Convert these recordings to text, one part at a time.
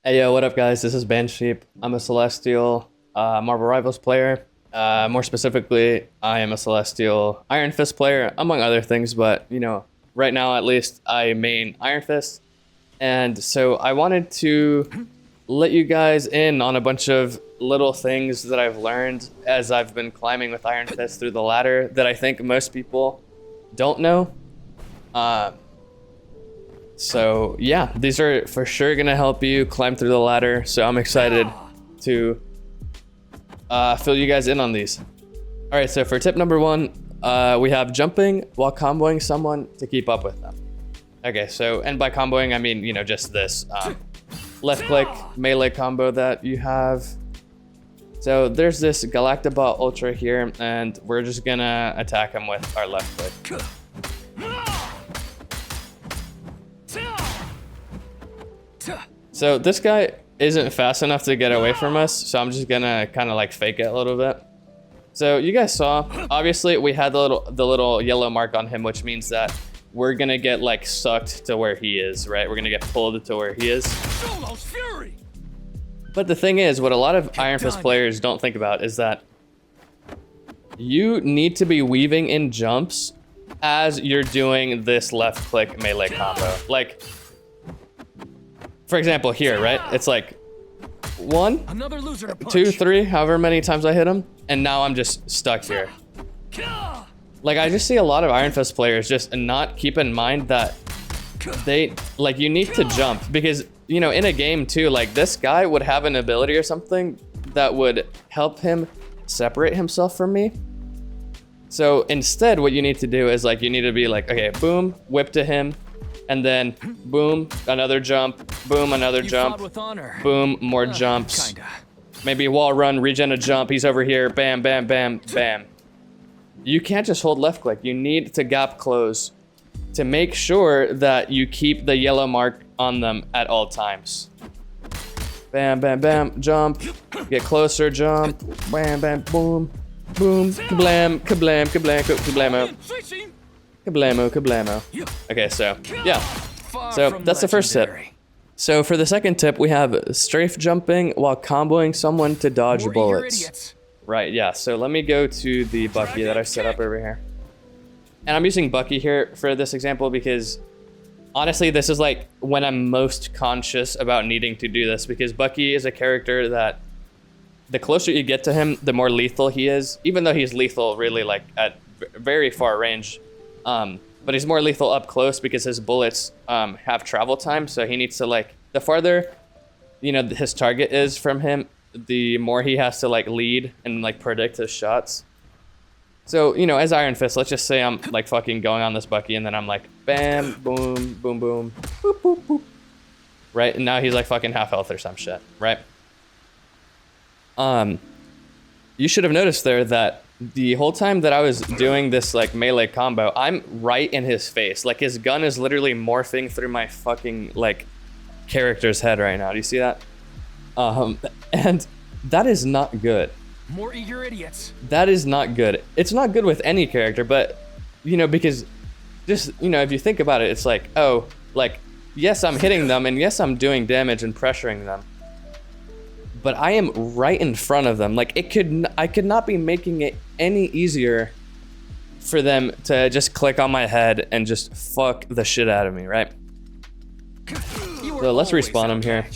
Hey yo, what up guys? This is Bansheep. I'm a Celestial Marvel Rivals player. More specifically, I am a Celestial Iron Fist player, among other things, but you know, right now at least I main Iron Fist. And so I wanted to let you guys in on a bunch of little things that I've learned as I've been climbing with Iron Fist through the ladder that I think most people don't know. So yeah, these are for sure gonna help you climb through the ladder. So I'm excited to fill you guys in on these. All right, so for tip number one, we have jumping while comboing someone to keep up with them. Okay, so, and by comboing, I mean, you know, just this left click melee combo that you have. So there's this Galactabot Ultra here, and we're just gonna attack him with our left click. So this guy isn't fast enough to get away from us, so I'm just gonna kind of like fake it a little bit. So you guys saw, obviously we had the little yellow mark on him, which means that we're gonna get like sucked to where he is, right? We're gonna get pulled to where he is. But the thing is, what a lot of Iron Fist players don't think about is that you need to be weaving in jumps as you're doing this left click melee combo. Like, for example, here, right? It's like 1, 2, 3, however many times I hit him, and now I'm just stuck here. Like, I just see a lot of Iron Fist players just not keep in mind that you need to jump, because, you know, in a game too, like this guy would have an ability or something that would help him separate himself from me. So instead, what you need to do is like, you need to be like, okay, boom, whip to him, and then boom, another jump, boom, another jump, boom, more jumps. Maybe wall run, regen a jump, he's over here, bam, bam, bam, bam. You can't just hold left click. You need to gap close to make sure that you keep the yellow mark on them at all times. Bam, bam, bam, jump, get closer, jump, bam, bam, boom, boom, kablam, kablam, kablam, kablamo. Kablamo, kablamo. Okay, so yeah. So that's the first tip. So for the second tip, we have strafe jumping while comboing someone to dodge bullets. Right, yeah. So let me go to the Bucky that I set up over here. And I'm using Bucky here for this example because honestly, this is like when I'm most conscious about needing to do this, because Bucky is a character that the closer you get to him, the more lethal he is, even though he's lethal really like at very far range. But he's more lethal up close because his bullets have travel time, so he needs to like, the farther, you know, his target is from him, the more he has to like lead and like predict his shots. So, you know, as Iron Fist, let's just say I'm like fucking going on this Bucky, and then I'm like, bam, boom, boom, boom, boop, boop, boop. Right, and now he's like fucking half health or some shit, right? You should have noticed there that the whole time that I was doing this like melee combo, I'm right in his face. Like his gun is literally morphing through my fucking like character's head right now. Do you see that? And that is not good. More eager idiots. That is not good. It's not good with any character, but you know, because just, you know, if you think about it, it's like, oh, like, yes, I'm hitting them, and yes, I'm doing damage and pressuring them, but I am right in front of them. Like I could not be making it any easier for them to just click on my head and just fuck the shit out of me, right? So let's respawn him here.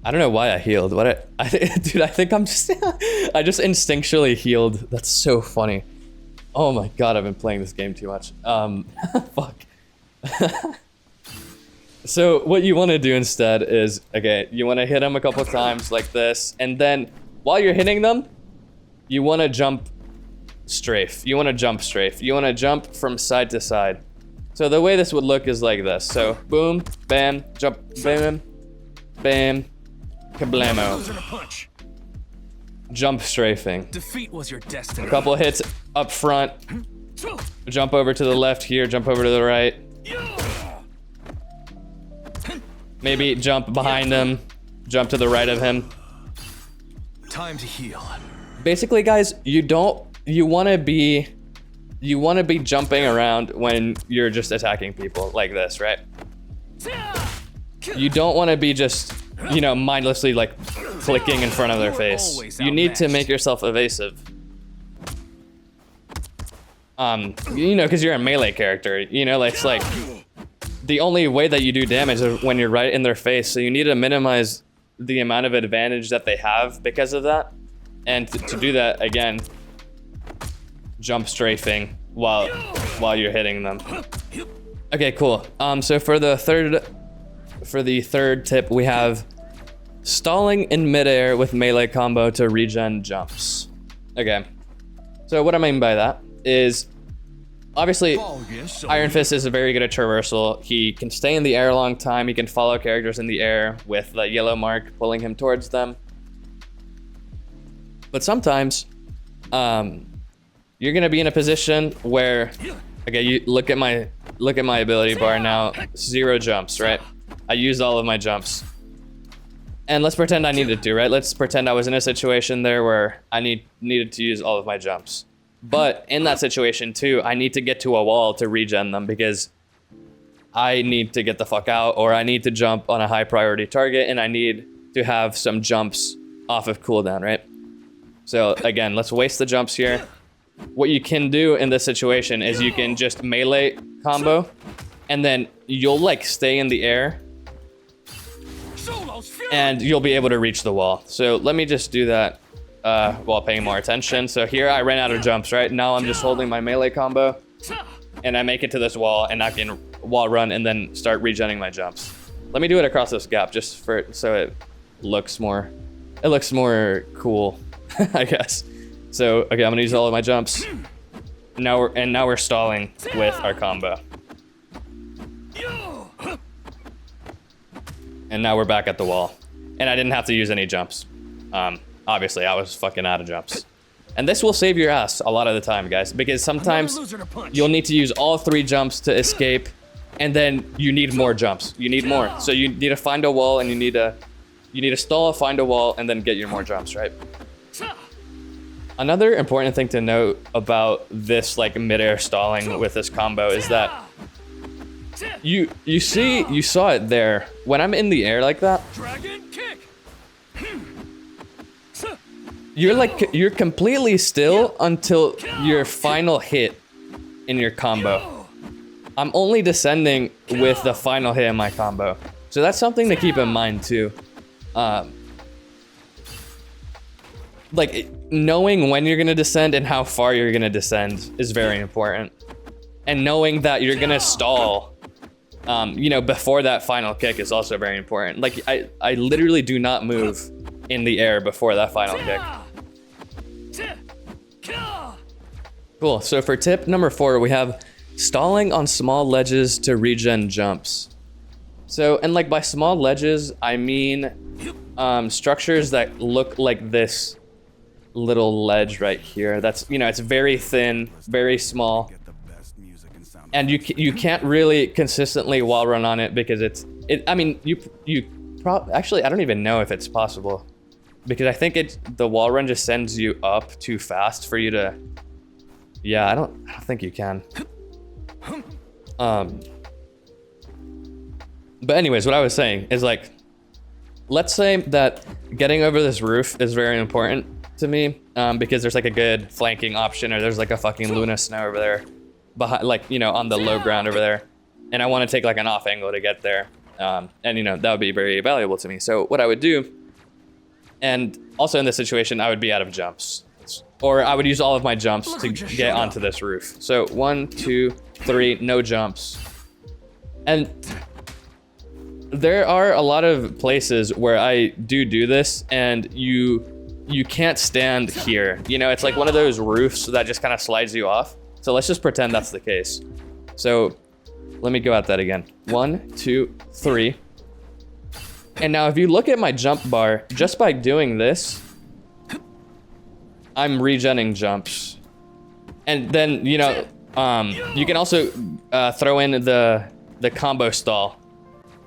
I don't know why I healed. Dude, I think I'm just, I just instinctually healed. That's so funny. Oh my God, I've been playing this game too much. Fuck. So what you want to do instead is, okay, you want to hit them a couple times like this, and then while you're hitting them, you want to jump strafe. You want to jump strafe. You want to jump from side to side. So the way this would look is like this. So boom, bam, jump, bam, bam, kablamo. Jump strafing. Defeat was your destiny. A couple hits up front. Jump over to the left here, jump over to the right. Maybe jump behind him, jump to the right of him. Time to heal. Basically, guys, you want to be jumping around when you're just attacking people like this, right? you don't want to be just, you know, mindlessly like clicking in front of their face. You need to make yourself evasive. You know, because you're a melee character, you know, like, it's like the only way that you do damage is when you're right in their face, so you need to minimize the amount of advantage that they have because of that. And to do that, again, jump strafing while you're hitting them. Okay, cool. So for the third tip, we have stalling in midair with melee combo to regen jumps. Okay, so what I mean by that is, obviously, Iron Fist is very good at traversal. He can stay in the air a long time. He can follow characters in the air with the yellow mark pulling him towards them. But sometimes, you're gonna be in a position where, okay, you look at my ability bar now, 0 jumps, right? I used all of my jumps. And let's pretend I needed to, right? Let's pretend I was in a situation there where I needed to use all of my jumps. But in that situation too, I need to get to a wall to regen them because I need to get the fuck out, or I need to jump on a high priority target, and I need to have some jumps off of cooldown, right? So again, let's waste the jumps here. What you can do in this situation is you can just melee combo, and then you'll like stay in the air, and you'll be able to reach the wall. So let me just do that while paying more attention. So here I ran out of jumps, right? Now I'm just holding my melee combo, and I make it to this wall, and I can wall run and then start regenning my jumps. Let me do it across this gap just so it looks more cool, I guess. So okay, I'm gonna use all of my jumps. Now we're stalling with our combo. And now we're back at the wall. And I didn't have to use any jumps. Obviously, I was fucking out of jumps. And this will save your ass a lot of the time, guys, because sometimes you'll need to use all 3 jumps to escape, and then you need more jumps. You need more. So you need to find a wall, and you need to stall, find a wall, and then get your more jumps, right? Another important thing to note about this like midair stalling with this combo is that you saw it there. When I'm in the air like that, you're completely still until your final hit in your combo. I'm only descending with the final hit in my combo. So that's something to keep in mind too. Like knowing when you're gonna descend and how far you're gonna descend is very important. And knowing that you're gonna stall, you know, before that final kick is also very important. Like I literally do not move in the air before that final kick. Cool, so for tip number 4, we have stalling on small ledges to regen jumps. So, and like by small ledges, I mean structures that look like this little ledge right here. That's, you know, it's very thin, very small, and you can't really consistently wall run on it because I mean, actually, I don't even know if it's possible, because I think the wall run just sends you up too fast for you to. Yeah, I don't think you can. But anyways, what I was saying is, like, let's say that getting over this roof is very important to me, because there's like a good flanking option, or there's like a fucking Luna Snow over there behind, like, you know, on the low ground over there, and I want to take like an off angle to get there, and you know, that would be very valuable to me. So what I would do, and also in this situation, I would be out of jumps, or I would use all of my jumps to get onto this roof. So 1, 2, 3, no jumps. And there are a lot of places where I do this, and you can't stand here. You know, it's like one of those roofs that just kind of slides you off. So let's just pretend that's the case. So let me go at that again. 1, 2, 3. And now if you look at my jump bar, just by doing this, I'm regenning jumps. And then, you know, you can also throw in the combo stall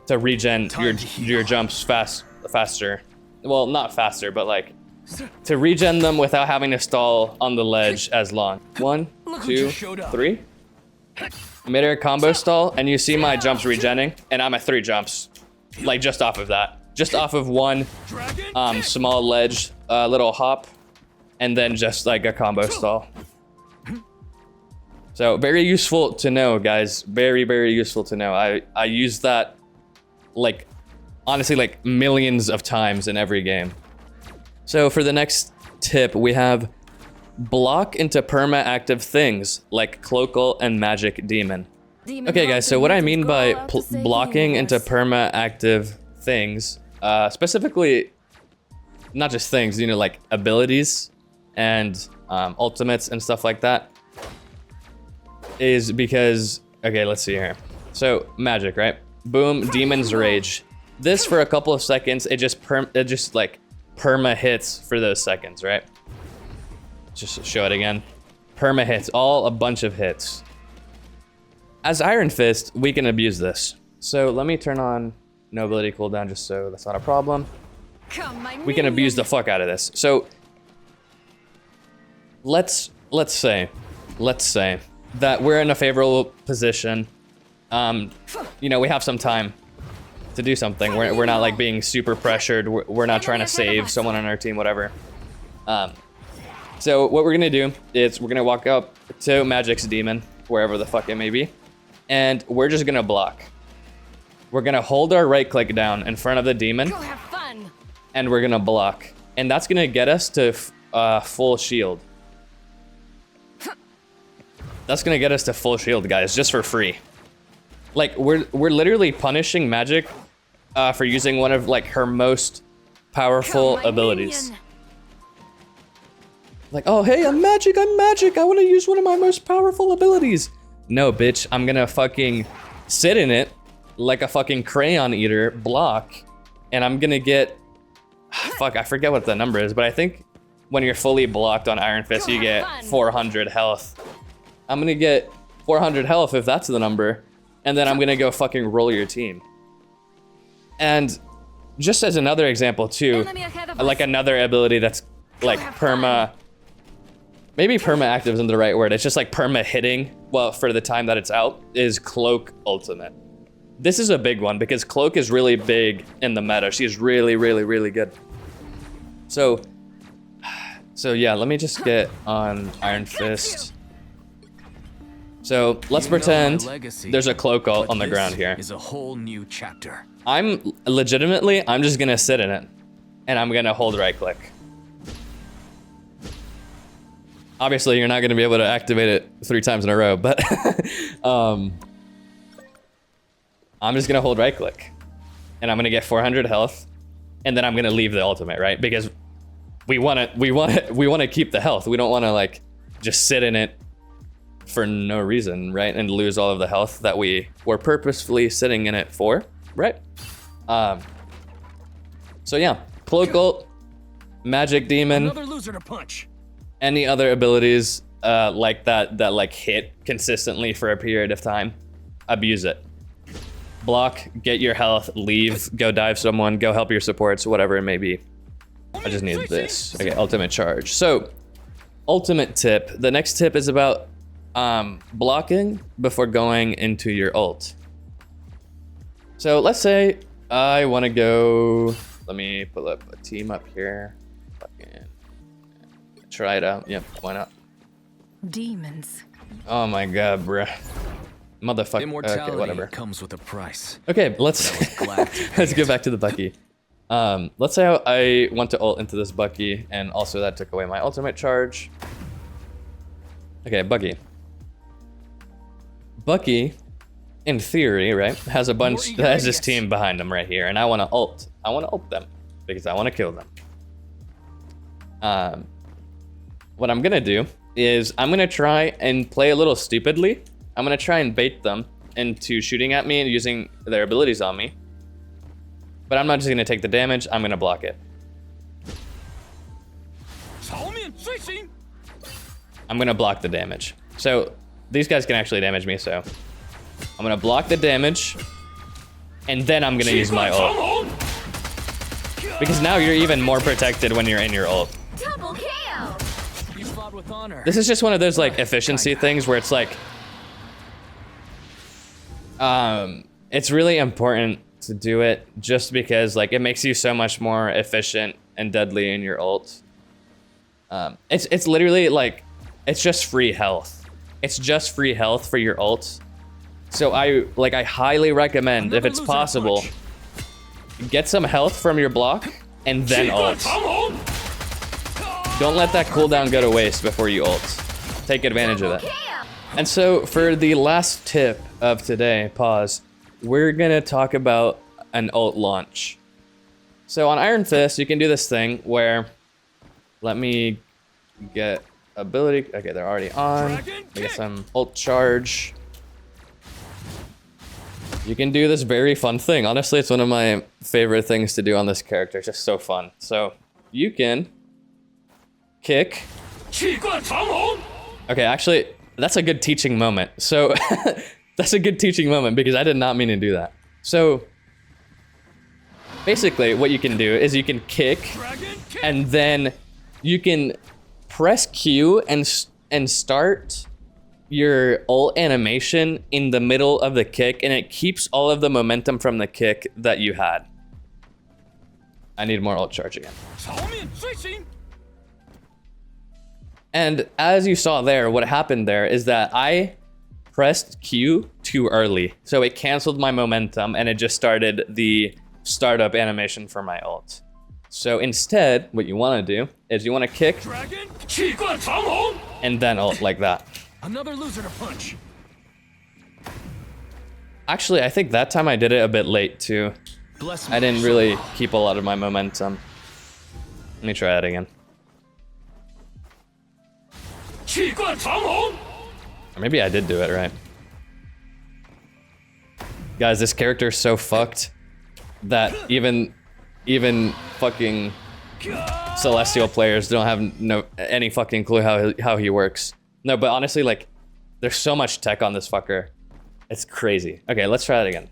to regen your jumps faster. Well, not faster, but like to regen them without having to stall on the ledge as long. 1, 2, 3. midair combo stall, and you see my jumps regenning, and I'm at 3 jumps. Like, just off of that. Just off of one small ledge, little hop, and then just like a combo stall. So very useful to know, guys. Very, very useful to know. I use that, like, honestly, like millions of times in every game. So for the next tip, we have block into perma-active things like Cloakle and Magic Demon. Okay, guys, so what I mean by blocking into perma-active things, specifically, not just things, you know, like abilities and ultimates and stuff like that, is because, okay, let's see here. So, magic, right? Boom, Demon's Rage. This, for a couple of seconds, it just like perma hits for those seconds, right? Just show it again. Perma hits, all a bunch of hits. As Iron Fist, we can abuse this. So let me turn on no ability cooldown just so that's not a problem. We can abuse the fuck out of this. So let's say that we're in a favorable position. You know, we have some time to do something. We're not like being super pressured. We're not trying to save someone on our team, whatever. So what we're gonna do is we're gonna walk up to Magic's Demon, wherever the fuck it may be, and we're just gonna block. We're gonna hold our right click down in front of the demon, and we're gonna block. And that's gonna get us to full shield. That's gonna get us to full shield, guys, just for free. Like, we're literally punishing Magic for using one of like her most powerful abilities. Like, oh hey, I'm Magic, I wanna use one of my most powerful abilities. No, bitch, I'm gonna fucking sit in it like a fucking crayon eater, block, and I'm gonna get, fuck, I forget what the number is, but I think when you're fully blocked on Iron Fist, you get 400 health. I'm gonna get 400 health if that's the number, and then I'm gonna go fucking roll your team. And just as another example too, like another ability that's like perma, maybe perma-active isn't the right word, it's just like perma-hitting, well, for the time that it's out, is Cloak Ultimate. This is a big one because Cloak is really big in the meta. She's really, really, really good. So yeah, let me just get on Iron Fist. So let's pretend there's a Cloak ult on the ground here. Is a whole new chapter. I'm just gonna sit in it, and I'm gonna hold right click. Obviously, you're not gonna be able to activate it 3 times in a row, but I'm just gonna hold right click, and I'm gonna get 400 health, and then I'm gonna leave the ultimate, right? Because we wanna keep the health. We don't wanna like just sit in it for no reason, right? And lose all of the health that we were purposefully sitting in it for, right? So yeah, Cloak ult, Magic Demon. Another loser to punch. Any other abilities like that like hit consistently for a period of time, abuse it. Block, get your health, leave, go dive someone, go help your supports, whatever it may be. I just need this. Okay, ultimate charge. So, ultimate tip. The next tip is about blocking before going into your ult. So let's say I want to go. Let me pull up a team up here. Fucking try it out. Yep, why not? Demons. Oh my god, bruh. Motherfucker. Immortality okay, whatever. comes with a price. Okay, let's let's go back to the Bucky. Let's say I want to ult into this Bucky, and also that took away my ultimate charge. Okay, Bucky. Bucky, in theory, right, has this team behind him right here, and I want to ult. I want to ult them because I want to kill them. What I'm gonna do is I'm gonna try and play a little stupidly. I'm gonna try and bait them into shooting at me and using their abilities on me. But I'm not just gonna take the damage, I'm gonna block it. I'm gonna block the damage. So these guys can actually damage me, so I'm gonna block the damage, and then I'm gonna use my ult. Because now you're even more protected when you're in your ult. Double KO. You fought with honor. This is just one of those like efficiency things where it's like, It's really important to do it just because like it makes you so much more efficient and deadly in your ult. It's literally like, it's just free health. It's just free health for your ult. So I highly recommend, if it's possible, get some health from your block and then ult. Don't let that cooldown go to waste before you ult. Take advantage of it. And so for the last tip of today, pause, we're gonna talk about an ult launch. So on Iron Fist, you can do this thing where, let me get ability, okay, they're already on. I get some ult charge. You can do this very fun thing. Honestly, it's one of my favorite things to do on this character. It's just so fun. So you can kick. Okay, actually, that's a good teaching moment. So that's a good teaching moment because I did not mean to do that. So basically what you can do is you can kick and then you can press Q and start your ult animation in the middle of the kick, and it keeps all of the momentum from the kick that you had. I need more ult charge again. And as you saw there, what happened there is that I pressed Q too early. So it canceled my momentum and it just started the startup animation for my ult. So instead, what you want to do is you want to kick and then ult like that. Another loser to punch. Actually, I think that time I did it a bit late too. I didn't really keep a lot of my momentum. Let me try that again. Or maybe I did do it right. Guys, this character is so fucked that even fucking Celestial players don't have any fucking clue how he works. No, but honestly, like, there's so much tech on this fucker. It's crazy. Okay, let's try that again.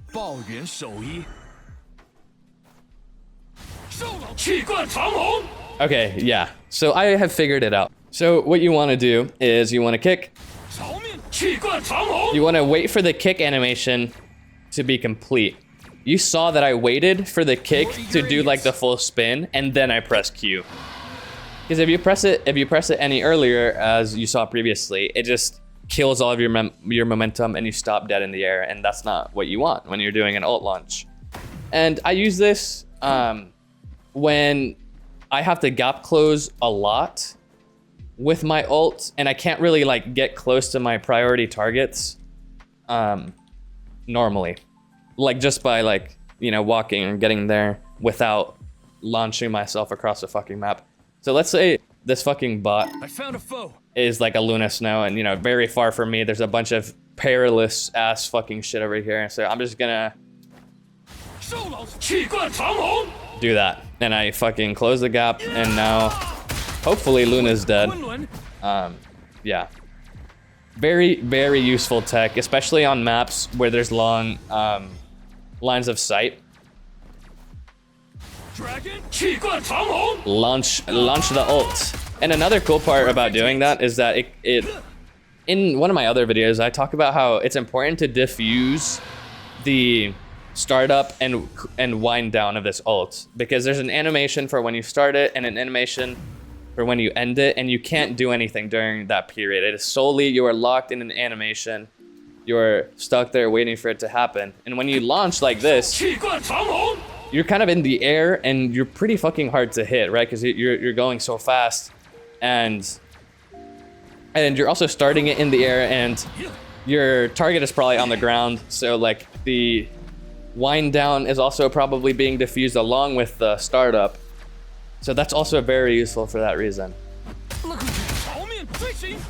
Okay, yeah. So I have figured it out. So what you want to do is you want to kick. You want to wait for the kick animation to be complete. You saw that I waited for the kick to do like the full spin, and then I press Q. Because if you press it any earlier, as you saw previously, it just kills all of your momentum and you stop dead in the air, and that's not what you want when you're doing an ult launch. And I use this when I have to gap close a lot with my ult, and I can't really like get close to my priority targets normally. Like just by like, you know, walking and getting there without launching myself across the fucking map. So let's say this fucking bot is like a Luna Snow, and you know, very far from me, there's a bunch of perilous ass fucking shit over here. So I'm just gonna do that. And I fucking close the gap, and now hopefully Luna's dead. Yeah. Very, very useful tech, especially on maps where there's long lines of sight. Launch the ult. And another cool part about doing that is that it in one of my other videos, I talk about how it's important to diffuse the startup and wind down of this ult, because there's an animation for when you start it and an animation for when you end it, and you can't do anything during that period. It is solely you are locked in an animation. You're stuck there waiting for it to happen. And when you launch like this, you're kind of in the air and you're pretty fucking hard to hit, right? Because you're going so fast, and you're also starting it in the air, and your target is probably on the ground. So like the wind down is also probably being diffused along with the startup. So that's also very useful for that reason.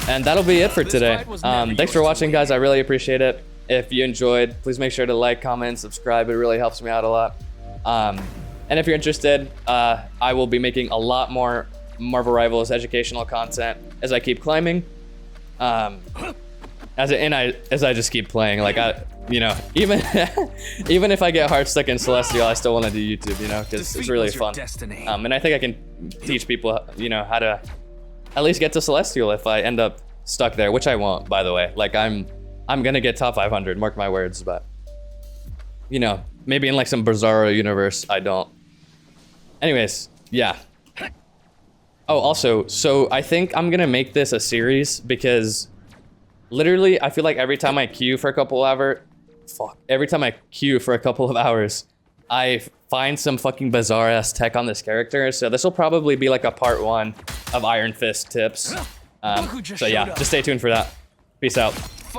And that'll be it for today. Thanks for watching, guys. I really appreciate it. If you enjoyed, please make sure to like, comment, subscribe. It really helps me out a lot. And if you're interested, I will be making a lot more Marvel Rivals educational content as I keep climbing. As I just keep playing, like you know, even if I get hard stuck in Celestial, I still want to do YouTube, you know, because it's really fun. And I think I can teach people, you know, how to at least get to Celestial if I end up stuck there, which I won't, by the way. Like I'm gonna get top 500, mark my words. But you know, maybe in like some bizarro universe, I don't. Anyways, yeah. Oh, also, so I think I'm gonna make this a series because literally I feel like every time I queue for a couple of hours, I find some fucking bizarre ass tech on this character. So this will probably be like a part 1 of Iron Fist tips. So yeah, just stay tuned for that. Peace out.